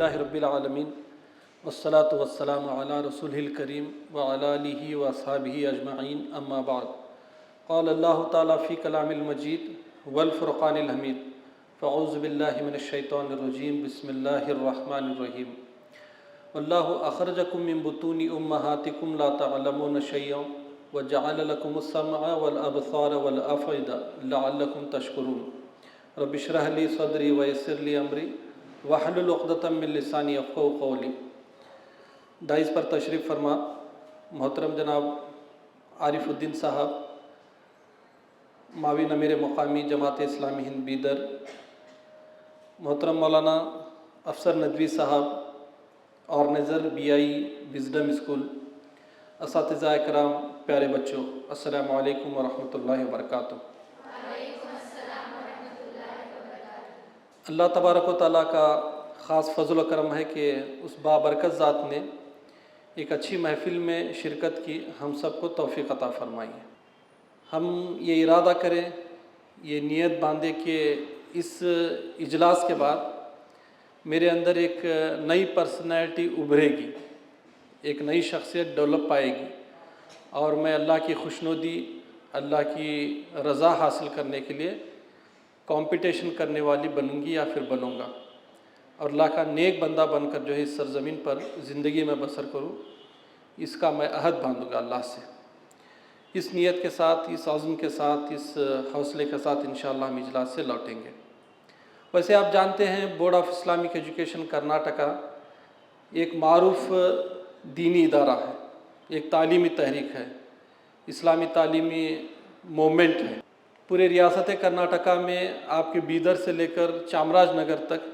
للہ رب العالمین والصلاة والسلام علی رسولہ الکریم وعلی آلہ واصحابہ اجمعین اما بعد قال اللہ تعالیٰ فی کلام المجید والفرقان الحمید فاعوذ باللہ من الشیطان الرجیم بسم اللہ الرحمن الرحیم واللہ اخرجکم من بطون امہاتکم لا تعلمون شیئا وجعل لکم السمع والابصار والافئدہ لعلکم تشکرون رب اشرح لی صدری ویسر لی امری واحلل عقدۃ من لسانی یفقہوا قولی۔ دائز پر تشریف فرما محترم جناب عارف الدین صاحب، معاون امیر مقامی جماعت اسلامی ہند بیدر، محترم مولانا افسر ندوی صاحب، آرگنائزر BI وزڈم اسکول، اساتذہ اکرام، پیارے بچوں، السلام علیکم ورحمۃ اللہ وبرکاتہ۔ اللہ تبارک و تعالیٰ کا خاص فضل و کرم ہے کہ اس بابرکت ذات نے ایک اچھی محفل میں شرکت کی ہم سب کو توفیق عطا فرمائی ہے۔ ہم یہ ارادہ کریں، یہ نیت باندھے کہ اس اجلاس کے بعد میرے اندر ایک نئی پرسنالٹی ابھرے گی، ایک نئی شخصیت ڈیولپ پائے گی، اور میں اللہ کی خوشنودی، اللہ کی رضا حاصل کرنے کے لیے کمپٹیشن کرنے والی بنوں گی یا پھر بنوں گا، اور اللہ کا نیک بندہ بن کر جو ہے اس سرزمین پر زندگی میں بسر کروں، اس کا میں عہد باندھوں گا اللہ سے۔ اس نیت کے ساتھ، اس عزم کے ساتھ، اس حوصلے کے ساتھ انشاءاللہ ہم اجلاس سے لوٹیں گے۔ ویسے آپ جانتے ہیں board of Islamic education Karnataka ایک معروف دینی ادارہ ہے، ایک تعلیمی تحریک ہے، اسلامی تعلیمی موومنٹ ہے۔ پورے ریاست کرناٹکا میں آپ کے بیدر سے لے کر چامراج نگر تک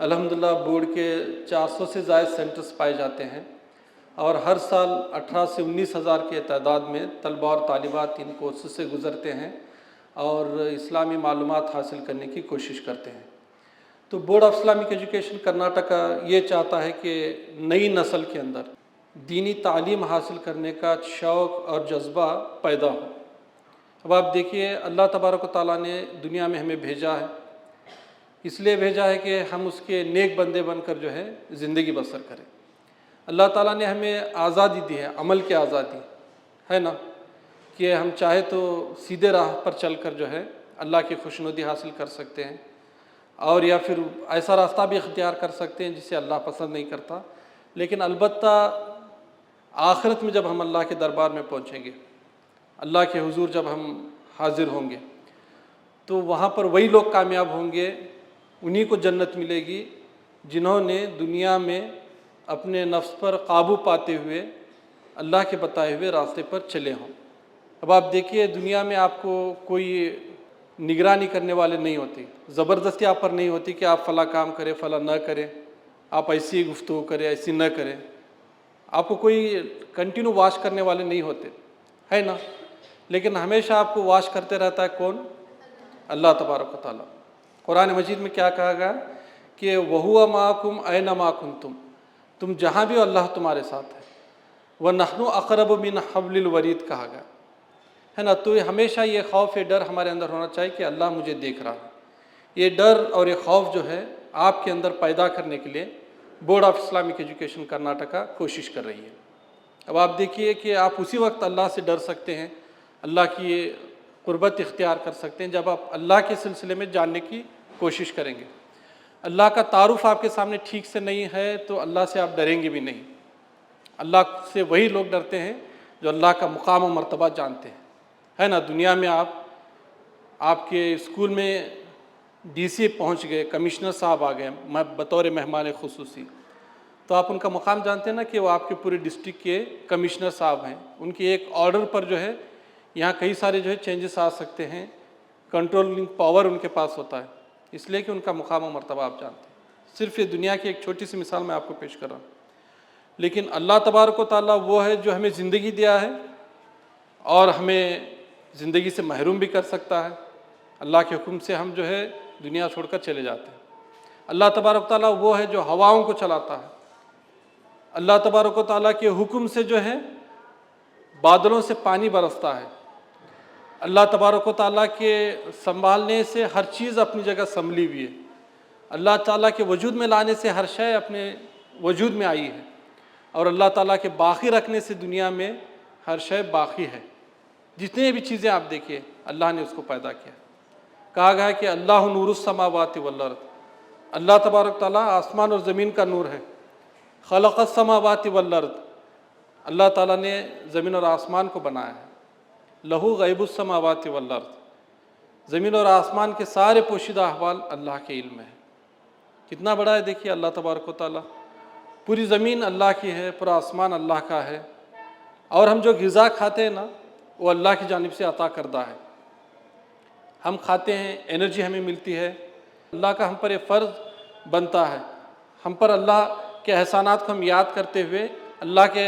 الحمدللہ بورڈ کے 400 سے زائد سینٹرز پائے جاتے ہیں، اور ہر سال 18 سے 19 ہزار کے تعداد میں طلباء اور طالبات ان کورسز سے گزرتے ہیں اور اسلامی معلومات حاصل کرنے کی کوشش کرتے ہیں۔ تو board of Islamic education Karnataka یہ چاہتا ہے کہ نئی نسل کے اندر دینی تعلیم حاصل کرنے کا شوق اور جذبہ پیدا ہو۔ اب آپ دیکھیے، اللہ تبارک و تعالیٰ نے دنیا میں ہمیں بھیجا ہے، اس لیے بھیجا ہے کہ ہم اس کے نیک بندے بن کر جو ہے زندگی بسر کریں۔ اللہ تعالیٰ نے ہمیں آزادی دی ہے، عمل کی آزادی ہے نا، کہ ہم چاہے تو سیدھے راہ پر چل کر جو ہے اللہ کی خوشنودی حاصل کر سکتے ہیں، اور یا پھر ایسا راستہ بھی اختیار کر سکتے ہیں جسے اللہ پسند نہیں کرتا۔ لیکن البتہ آخرت میں جب ہم اللہ کے دربار میں پہنچیں گے، اللہ کے حضور جب ہم حاضر ہوں گے، تو وہاں پر وہی لوگ کامیاب ہوں گے، انہی کو جنت ملے گی جنہوں نے دنیا میں اپنے نفس پر قابو پاتے ہوئے اللہ کے بتائے ہوئے راستے پر چلے ہوں۔ اب آپ دیکھیے، دنیا میں آپ کو کوئی نگرانی کرنے والے نہیں ہوتے، زبردستی آپ پر نہیں ہوتی کہ آپ فلاں کام کریں فلاں نہ کریں، آپ ایسی گفتگو کریں ایسی نہ کریں، آپ کو کوئی کنٹینیو واچ کرنے والے نہیں ہوتے، ہے نا۔ لیکن ہمیشہ آپ کو واچ کرتے رہتا ہے کون؟ اللہ تبارک و تعالیٰ۔ قرآن مجید میں کیا کہا گیا کہ وَهُوَ مَعَكُمْ أَيْنَمَا كُنْتُمْ، تم جہاں بھی ہو اللہ تمہارے ساتھ ہے۔ وَنَحْنُ أَقْرَبُ مِنْ حَبْلِ الْوَرِيدِ کہا گیا ہے نا۔ تو ہمیشہ یہ خوف، یہ ڈر ہمارے اندر ہونا چاہیے کہ اللہ مجھے دیکھ رہا ہے۔ یہ ڈر اور یہ خوف جو ہے آپ کے اندر پیدا کرنے کے لیے board of Islamic education Karnataka کوشش کر رہی ہے۔ اب آپ دیکھیے کہ آپ اسی وقت اللہ سے ڈر سکتے ہیں، اللہ کی قربت اختیار کر سکتے ہیں جب آپ اللہ کے سلسلے میں جاننے کی کوشش کریں گے۔ اللہ کا تعارف آپ کے سامنے ٹھیک سے نہیں ہے تو اللہ سے آپ ڈریں گے بھی نہیں۔ اللہ سے وہی لوگ ڈرتے ہیں جو اللہ کا مقام و مرتبہ جانتے ہیں، ہے نا۔ دنیا میں آپ کے اسکول میں DC پہنچ گئے، کمشنر صاحب آ گئے بطور مہمان خصوصی، تو آپ ان کا مقام جانتے ہیں نا کہ وہ آپ کے پورے ڈسٹرکٹ کے کمشنر صاحب ہیں۔ ان کے ایک آرڈر پر جو ہے یہاں کئی سارے جو ہے چینجز آ سکتے ہیں، کنٹرولنگ پاور ان کے پاس ہوتا ہے، اس لیے کہ ان کا مقام و مرتبہ آپ جانتے ہیں۔ صرف یہ دنیا کی ایک چھوٹی سی مثال میں آپ کو پیش کر رہا ہوں۔ لیکن اللہ تبارک و تعالیٰ وہ ہے جو ہمیں زندگی دیا ہے اور ہمیں زندگی سے محروم بھی کر سکتا ہے۔ اللہ کے حکم سے ہم جو ہے دنیا چھوڑ کر چلے جاتے ہیں۔ اللہ تبارک و تعالیٰ وہ ہے جو ہواؤں کو چلاتا ہے۔ اللہ تبارک و تعالیٰ کے حکم سے جو ہے بادلوں سے پانی برستا ہے۔ اللہ تبارک و تعالیٰ کے سنبھالنے سے ہر چیز اپنی جگہ سنبھلی ہوئی ہے۔ اللہ تعالیٰ کے وجود میں لانے سے ہر شے اپنے وجود میں آئی ہے، اور اللہ تعالیٰ کے باقی رکھنے سے دنیا میں ہر شے باقی ہے۔ جتنے بھی چیزیں آپ دیکھیے اللہ نے اس کو پیدا کیا۔ کہا گیا ہے کہ اللہ نور السماوات والارض، اللہ تبارک تعالیٰ آسمان اور زمین کا نور ہے۔ خلق السماوات والارض، اللہ تعالیٰ نے زمین اور آسمان کو بنایا ہے۔ لہو غیب السماوات والارض، زمین اور آسمان کے سارے پوشیدہ احوال اللہ کے علم ہے۔ کتنا بڑا ہے دیکھیے اللہ تبارک و تعالیٰ۔ پوری زمین اللہ کی ہے، پورا آسمان اللہ کا ہے، اور ہم جو غذا کھاتے ہیں نا وہ اللہ کی جانب سے عطا کردہ ہے۔ ہم کھاتے ہیں، انرجی ہمیں ملتی ہے، اللہ کا ہم پر یہ فرض بنتا ہے، ہم پر اللہ کے احسانات کو ہم یاد کرتے ہوئے، اللہ کے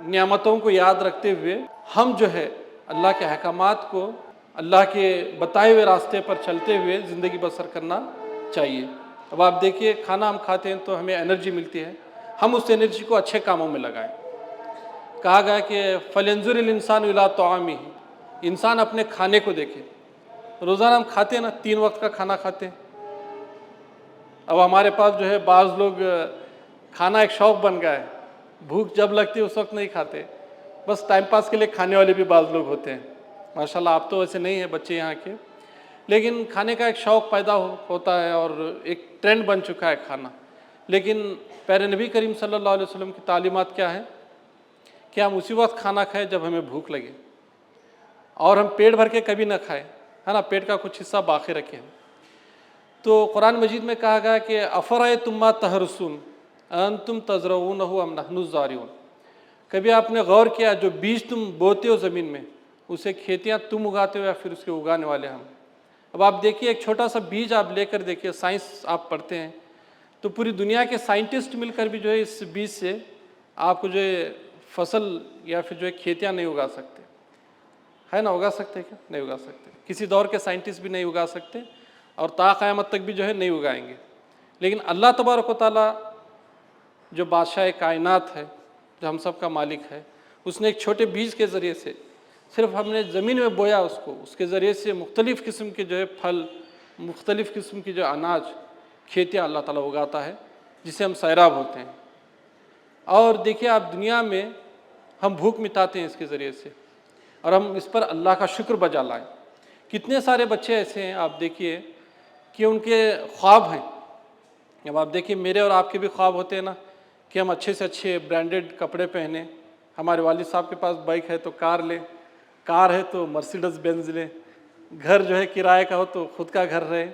نعمتوں کو یاد رکھتے ہوئے ہم جو ہے اللہ کے احکامات کو، اللہ کے بتائے ہوئے راستے پر چلتے ہوئے زندگی بسر کرنا چاہیے۔ اب آپ دیکھیے کھانا ہم کھاتے ہیں تو ہمیں انرجی ملتی ہے، ہم اس انرجی کو اچھے کاموں میں لگائیں۔ کہا گیا کہ فَلْيَنْظُرِ الْإِنسَانُ إِلَىٰ طَعَامِهِ، انسان اپنے کھانے کو دیکھے۔ روزانہ ہم کھاتے ہیں نا، 3 وقت کا کھانا کھاتے ہیں۔ اب ہمارے پاس جو ہے بعض لوگ کھانا ایک شوق بن گیا ہے، بھوک جب لگتی ہے اس وقت نہیں کھاتے، بس ٹائم پاس کے لیے کھانے والے بھی بعض لوگ ہوتے ہیں۔ ماشاءاللہ آپ تو ویسے نہیں ہیں بچے یہاں کے، لیکن کھانے کا ایک شوق پیدا ہوتا ہے اور ایک ٹرینڈ بن چکا ہے کھانا۔ لیکن پیارے نبی کریم صلی اللہ علیہ وسلم کی تعلیمات کیا ہیں کہ ہم اسی وقت کھانا کھائیں جب ہمیں بھوک لگے، اور ہم پیٹ بھر کے کبھی نہ کھائیں، ہے نا، پیٹ کا کچھ حصہ باقی رکھیں۔ تو قرآن مجید میں کہا گیا کہ افرأیتم ما تحرثون انتم تزرعونہ ام نحن الزارعون، کبھی آپ نے غور کیا جو بیج تم بوتے ہو زمین میں، اسے کھیتیاں تم اگاتے ہو یا پھر اس کے اگانے والے ہم؟ اب آپ دیکھیے ایک چھوٹا سا بیج آپ لے کر دیکھیے، سائنس آپ پڑھتے ہیں تو پوری دنیا کے سائنٹسٹ مل کر بھی جو ہے اس بیج سے آپ کو جو ہے فصل یا پھر جو ہے کھیتیاں نہیں اگا سکتے، ہے نا؟ اگا سکتے کیا؟ نہیں اگا سکتے، کسی دور کے سائنٹسٹ بھی نہیں اگا سکتے، اور تا قیامت تک بھی جو ہے نہیں اگائیں گے۔ لیکن اللہ تبارک و تعالیٰ جو بادشاہ کائنات ہے، جو ہم سب کا مالک ہے، اس نے ایک چھوٹے بیج کے ذریعے سے، صرف ہم نے زمین میں بویا اس کو، اس کے ذریعے سے مختلف قسم کے جو ہے پھل، مختلف قسم کی جو اناج، کھیتیاں اللہ تعالیٰ اگاتا ہے، جسے ہم سیراب ہوتے ہیں۔ اور دیکھیے آپ دنیا میں ہم بھوک مٹاتے ہیں اس کے ذریعے سے، اور ہم اس پر اللہ کا شکر بجا لائیں۔ کتنے سارے بچے ایسے ہیں آپ دیکھیے کہ ان کے خواب ہیں۔ اب آپ دیکھیے میرے اور آپ کے بھی خواب ہوتے ہیں نا کہ ہم اچھے سے اچھے برانڈڈ کپڑے پہنیں، ہمارے والد صاحب کے پاس بائک ہے تو کار لیں، کار ہے تو مرسیڈز بینز لیں، گھر جو ہے کرائے کا ہو تو خود کا گھر رہے،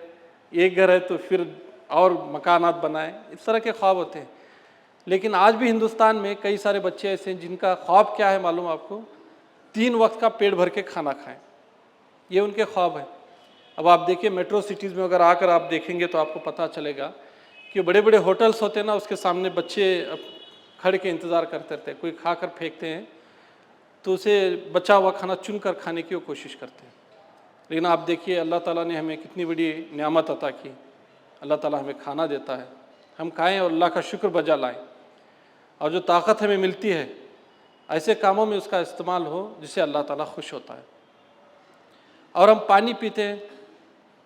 ایک گھر ہے تو پھر اور مکانات بنائیں، اس طرح کے خواب ہوتے ہیں۔ لیکن آج بھی ہندوستان میں کئی سارے بچے ایسے ہیں جن کا خواب کیا ہے معلوم آپ کو؟ 3 وقت کا پیٹ بھر کے کھانا کھائیں، یہ ان کے خواب ہیں۔ اب آپ دیکھیے میٹرو سٹیز میں اگر آ کر آپ دیکھیں گے تو آپ کو پتہ چلے گا کہ بڑے بڑے ہوٹلس ہوتے ہیں نا، اس کے سامنے بچے کھڑ کے انتظار کرتے رہتے ہیں، کوئی کھا کر پھینکتے ہیں تو اسے بچا ہوا کھانا چن کر کھانے کی وہ کوشش کرتے ہیں۔ لیکن آپ دیکھیے اللہ تعالیٰ نے ہمیں کتنی بڑی نعمت عطا کی، اللہ تعالیٰ ہمیں کھانا دیتا ہے، ہم کھائیں اور اللہ کا شکر بجا لائیں، اور جو طاقت ہمیں ملتی ہے ایسے کاموں میں اس کا استعمال ہو جس سے اللہ تعالیٰ خوش ہوتا ہے۔ اور ہم پانی پیتے ہیں،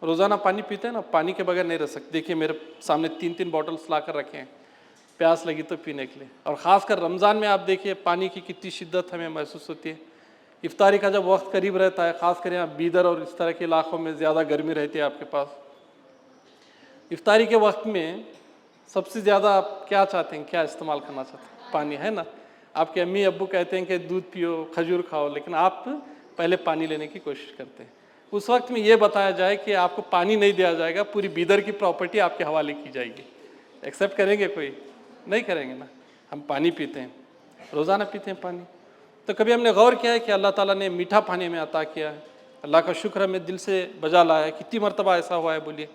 روزانہ پانی پیتے ہیں نا، پانی کے بغیر نہیں رہ سکتے۔ دیکھیے میرے سامنے 3 باٹلز لا کر رکھے ہیں، پیاس لگی تو پینے کے لیے۔ اور خاص کر رمضان میں آپ دیکھیے پانی کی کتنی شدت ہمیں محسوس ہوتی ہے۔ افطاری کا جب وقت قریب رہتا ہے، خاص کر یہاں بیدر اور اس طرح کے علاقوں میں زیادہ گرمی رہتی ہے آپ کے پاس، افطاری کے وقت میں سب سے زیادہ آپ کیا چاہتے ہیں، کیا استعمال کرنا چاہتے ہیں؟ پانی، ہے نا؟ آپ کے امی ابو کہتے ہیں کہ دودھ پیو، کھجور کھاؤ، لیکن آپ پہلے پانی لینے کی کوشش کرتے ہیں۔ اس وقت میں یہ بتایا جائے کہ آپ کو پانی نہیں دیا جائے گا، پوری بیدر کی پراپرٹی آپ کے حوالے کی جائے گی، ایکسیپٹ کریں گے؟ کوئی نہیں کریں گے نا۔ ہم پانی پیتے ہیں، روزانہ پیتے ہیں پانی۔ تو کبھی ہم نے غور کیا ہے کہ اللہ تعالیٰ نے میٹھا پانی ہمیں عطا کیا ہے، اللہ کا شکر ہمیں دل سے بجا لایا ہے۔ کتنی مرتبہ ایسا ہوا ہے بولیے،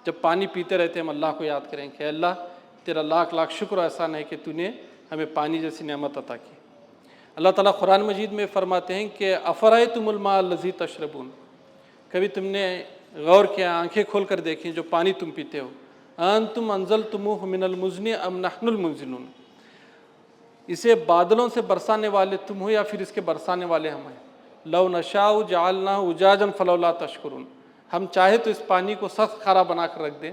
جب پانی پیتے رہتے ہم اللہ کو یاد کریں کہ اللہ تیرا لاکھ لاکھ شکر احسان ہے کہ تو نے ہمیں پانی جیسی نعمت عطا کی۔ اللہ تعالیٰ قرآن مجید میں فرماتے ہیں کہ افرأیتم الماء الذی تشربون، کبھی تم نے غور کیا، آنکھیں کھول کر دیکھیں جو پانی تم پیتے ہو، انتم انزلتموہ من المزن ام نحن المنزلون، اسے بادلوں سے برسانے والے تم ہو یا پھر اس کے برسانے والے ہم ہیں؟ لو نشاء جعلناہ اجاجا فلولا تشکرون، ہم چاہے تو اس پانی کو سخت کھارا بنا کر رکھ دیں،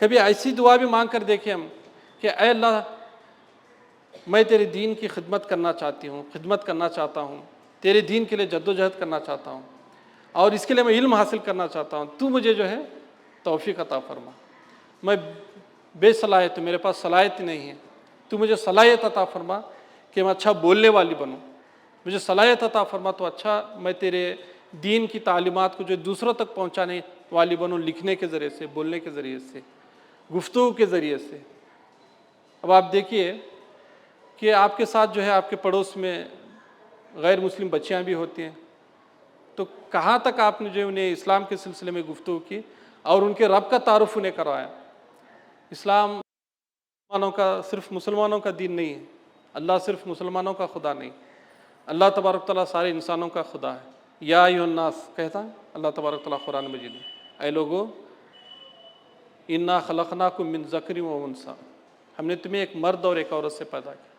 کبھی ایسی دعا بھی مانگ کر دیکھیں ہم کہ اے اللہ میں تیرے دین کی خدمت کرنا چاہتی ہوں، خدمت کرنا چاہتا ہوں، تیرے دین کے لیے جد و جہد کرنا چاہتا ہوں، اور اس کے لیے میں علم حاصل کرنا چاہتا ہوں، تو مجھے جو ہے توفیق عطا فرما۔ میں بے صلاحیت ہوں، میرے پاس صلاحیت نہیں ہے، تو مجھے صلاحیت عطا فرما کہ میں اچھا بولنے والی بنوں، مجھے صلاحیت عطا فرما تو اچھا میں تیرے دین کی تعلیمات کو جو دوسروں تک پہنچانے والی بنوں، لکھنے کے ذریعے سے، بولنے کے ذریعے سے، گفتگو کے ذریعے سے۔ اب آپ دیکھیے کہ آپ کے ساتھ جو ہے آپ کے پڑوس میں غیر مسلم بچیاں بھی ہوتی ہیں، تو کہاں تک آپ نے جو انہیں اسلام کے سلسلے میں گفتگو کی اور ان کے رب کا تعارف انہیں کروایا؟ اسلام مسلمانوں کا، صرف مسلمانوں کا دین نہیں ہے، اللہ صرف مسلمانوں کا خدا نہیں، اللہ تبارک تعالیٰ سارے انسانوں کا خدا ہے۔ یا ایھا الناس کہتا ہے اللہ تبارک تعالیٰ قرآن مجید میں، اے لوگو انا خلقناکم من ذکر و انثی، ہم نے تمہیں ایک مرد اور ایک عورت سے پیدا کیا۔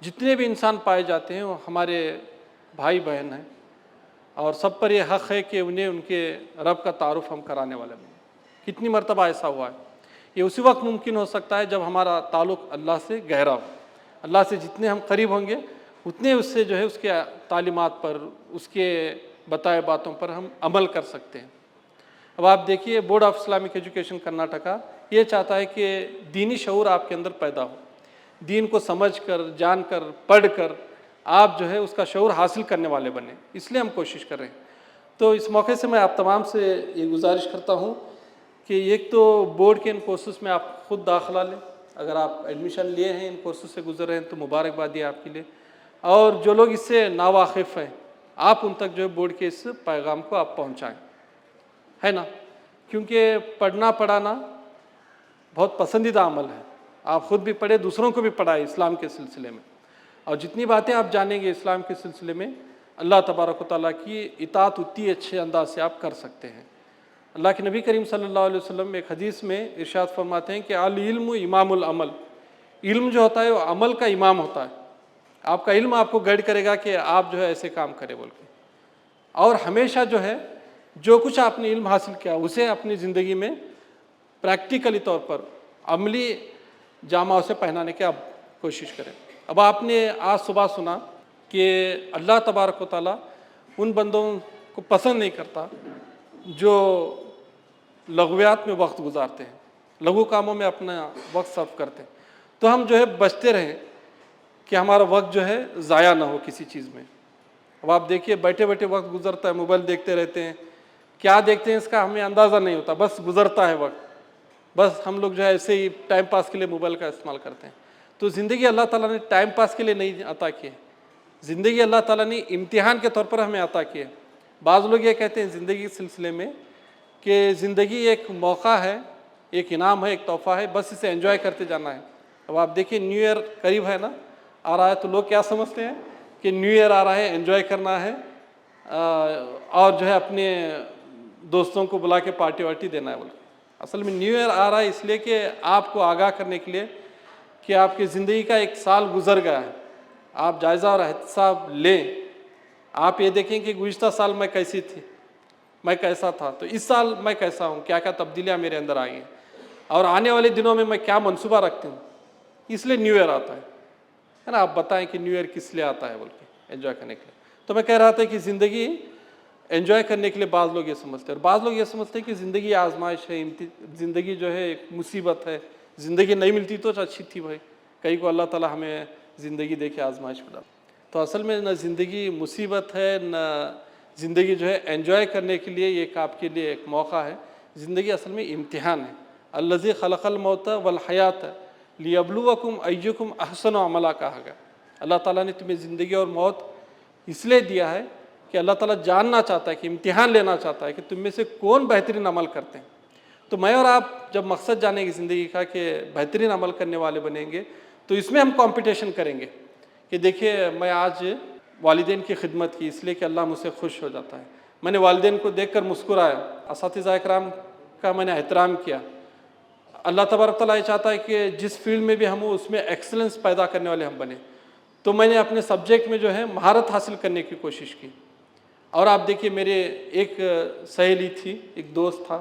جتنے بھی انسان پائے جاتے ہیں وہ ہمارے بھائی بہن ہیں، اور سب پر یہ حق ہے کہ انہیں ان کے رب کا تعارف ہم کرانے والے ہیں۔ کتنی مرتبہ ایسا ہوا ہے؟ یہ اسی وقت ممکن ہو سکتا ہے جب ہمارا تعلق اللہ سے گہرا ہو۔ اللہ سے جتنے ہم قریب ہوں گے اتنے اس سے جو ہے اس کے تعلیمات پر، اس کے بتائے باتوں پر ہم عمل کر سکتے ہیں۔ اب آپ دیکھیے board of Islamic education Karnataka یہ چاہتا ہے کہ دینی شعور آپ کے اندر پیدا ہو، دین کو سمجھ کر، جان کر، پڑھ کر آپ جو ہے اس کا شعور حاصل کرنے والے بنیں، اس لیے ہم کوشش کر رہے ہیں۔ تو اس موقع سے میں آپ تمام سے یہ گزارش کرتا ہوں کہ ایک تو بورڈ کے ان کورسز میں آپ خود داخلہ لیں، اگر آپ ایڈمیشن لیے ہیں، ان کورسز سے گزر رہے ہیں تو مبارکبادی ہے آپ کے لیے، اور جو لوگ اس سے ناواقف ہیں آپ ان تک جو ہے بورڈ کے اس پیغام کو آپ پہنچائیں، ہے نا؟ کیونکہ پڑھنا پڑھانا بہت پسندیدہ عمل ہے، آپ خود بھی پڑھیں، دوسروں کو بھی پڑھائیں اسلام کے سلسلے میں، اور جتنی باتیں آپ جانیں گے اسلام کے سلسلے میں اللہ تبارک و تعالیٰ کی اطاعت اتنی اچھے انداز سے آپ کر سکتے ہیں۔ اللہ کے نبی کریم صلی اللہ علیہ وسلم ایک حدیث میں ارشاد فرماتے ہیں کہ العلم امام العمل، علم جو ہوتا ہے وہ عمل کا امام ہوتا ہے۔ آپ کا علم آپ کو گائیڈ کرے گا کہ آپ جو ہے ایسے کام کرے بول کے، اور ہمیشہ جو ہے جو کچھ آپ نے علم حاصل کیا اسے اپنی زندگی میں پریکٹیکلی طور پر عملی جامہ اسے پہنانے کی آپ کوشش کریں۔ اب آپ نے آج صبح سنا کہ اللہ تبارک و تعالیٰ ان بندوں کو پسند نہیں کرتا جو لغویات میں وقت گزارتے ہیں، لغو کاموں میں اپنا وقت صرف کرتے ہیں۔ تو ہم جو ہے بچتے رہیں کہ ہمارا وقت جو ہے ضائع نہ ہو کسی چیز میں۔ اب آپ دیکھیے بیٹھے بیٹھے وقت گزرتا ہے، موبائل دیکھتے رہتے ہیں، کیا دیکھتے ہیں اس کا ہمیں اندازہ نہیں ہوتا، بس گزرتا ہے وقت، بس ہم لوگ جو ہے ایسے ہی ٹائم پاس کے لیے موبائل کا استعمال کرتے ہیں۔ تو زندگی اللہ تعالیٰ نے ٹائم پاس کے لیے نہیں عطا کی ہے، زندگی اللہ تعالیٰ نے امتحان کے طور پر ہمیں عطا کی ہے۔ بعض لوگ یہ کہتے ہیں زندگی کے سلسلے میں کہ زندگی ایک موقع ہے، ایک انعام ہے، ایک تحفہ ہے، بس اسے انجوائے کرتے جانا ہے۔ اب آپ دیکھیے نیو ایئر قریب ہے نا، آ رہا ہے، تو لوگ کیا سمجھتے ہیں کہ نیو ایئر آ رہا ہے، انجوائے کرنا ہے، اور جو ہے اپنے دوستوں کو بلا کے پارٹی وارٹی دینا ہے بول کے۔ اصل میں نیو ایئر آ رہا ہے اس لیے کہ آپ کو آگاہ کرنے کے لیے کہ آپ کی زندگی کا ایک سال گزر گیا ہے، آپ جائزہ اور احتساب لیں، آپ یہ دیکھیں کہ گزشتہ سال میں کیسی تھی، میں کیسا تھا، تو اس سال میں کیسا ہوں، کیا کیا تبدیلیاں میرے اندر آئی ہیں، اور آنے والے دنوں میں کیا منصوبہ رکھتی ہوں۔ اس لیے نیو ایئر آتا ہے نا۔ آپ بتائیں کہ نیو ایئر کس لیے آتا ہے بول کے، انجوائے کرنے کے لیے۔ تو میں کہہ رہا تھا کہ زندگی انجوائے کرنے کے لیے بعض لوگ یہ سمجھتے ہیں، اور بعض لوگ یہ سمجھتے ہیں کہ زندگی آزمائش ہے، زندگی جو ہے ایک مصیبت ہے، زندگی نہیں ملتی تو اچھی تھی بھائی، کئی کو اللہ تعالیٰ ہمیں زندگی دے کے آزمائش میں ڈالا۔ تو اصل میں نہ زندگی مصیبت ہے، نہ زندگی جو ہے انجوائے کرنے کے لیے ایک آپ کے لیے ایک موقع ہے۔ زندگی اصل میں امتحان ہے۔ الذی خلق الموت والحیات لیبلوکم ایکم احسن عملا کہا گیا۔ اللہ تعالیٰ نے تمہیں زندگی اور موت اس لیے دیا ہے کہ اللہ تعالیٰ جاننا چاہتا ہے، کہ امتحان لینا چاہتا ہے کہ تم میں سے کون بہترین عمل کرتے ہیں۔ تو میں اور آپ جب مقصد جانیں گے زندگی کا کہ بہترین عمل کرنے والے بنیں گے، تو اس میں ہم کمپٹیشن کریں گے کہ دیکھیے میں آج والدین کی خدمت کی اس لیے کہ اللہ مجھ سے خوش ہو جاتا ہے، میں نے والدین کو دیکھ کر مسکرایا، اساتذہ اکرام کا میں نے احترام کیا۔ اللہ تبارک تعالیٰ یہ چاہتا ہے کہ جس فیلڈ میں بھی ہم ہوں اس میں ایکسلنس پیدا کرنے والے ہم بنیں، تو میں نے اپنے سبجیکٹ میں جو ہے مہارت حاصل کرنے کی کوشش کی۔ اور آپ دیکھیے میرے ایک سہیلی تھی، ایک دوست تھا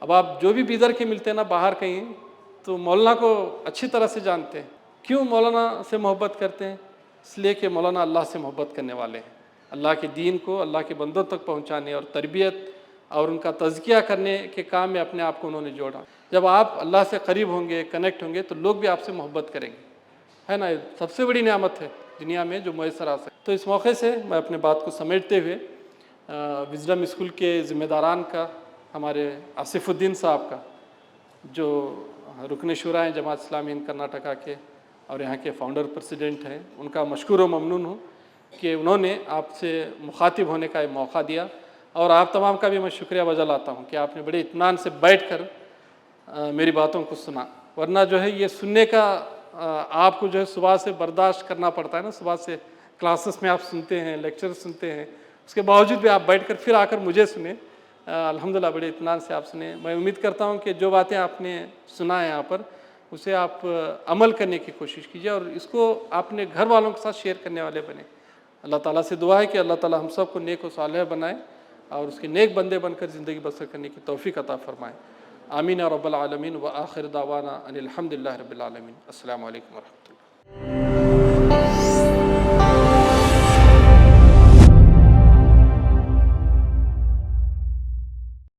اب آپ جو بھی بیدر کے ملتے ہیں نا باہر کہیں، تو مولانا کو اچھی طرح سے جانتے ہیں. کیوں مولانا سے محبت کرتے ہیں؟ اس لیے کہ مولانا اللہ سے محبت کرنے والے ہیں، اللہ کے دین کو اللہ کے بندوں تک پہنچانے اور تربیت اور ان کا تزکیہ کرنے کے کام میں اپنے آپ کو انہوں نے جوڑا. جب آپ اللہ سے قریب ہوں گے، کنیکٹ ہوں گے، تو لوگ بھی آپ سے محبت کریں گے، ہے نا. سب سے بڑی نعمت ہے دنیا میں جو میسر آ سکے. تو اس موقع سے میں اپنے بات کو سمیٹتے ہوئے وزڈم اسکول کے ذمہ داران کا، ہمارے آصف الدین صاحب کا، جو رکن شورا ہیں جماعت اسلامی ہند کرناٹکا کے اور یہاں کے فاؤنڈر پریزیڈنٹ ہیں، ان کا مشکور و ممنون ہوں کہ انہوں نے آپ سے مخاطب ہونے کا ایک موقع دیا. اور آپ تمام کا بھی میں شکریہ بجا لاتا ہوں کہ آپ نے بڑے اطمینان سے بیٹھ کر میری باتوں کو سنا. ورنہ جو ہے یہ سننے کا آپ کو جو ہے صبح سے برداشت کرنا پڑتا ہے نا. صبح سے کلاسز میں آپ سنتے ہیں، لیکچر سنتے ہیں، اس کے باوجود بھی آپ بیٹھ کر پھر آ کر مجھے سنیں. الحمدللہ بڑے اطمینان سے آپ سنیں. میں امید کرتا ہوں کہ جو باتیں آپ نے سنا ہے یہاں پر، اسے آپ عمل کرنے کی کوشش کیجیے اور اس کو اپنے گھر والوں کے ساتھ شیئر کرنے والے بنیں. اللہ تعالیٰ سے دعا ہے کہ اللہ تعالیٰ ہم سب کو نیک و صالح بنائے اور اس کے نیک بندے بن کر زندگی بسر کرنے کی توفیق عطا فرمائے. آمین یا رب العالمین. وآخر دعوانا ان الحمدللہ رب العالمین. السلام علیکم ورحمۃ اللہ.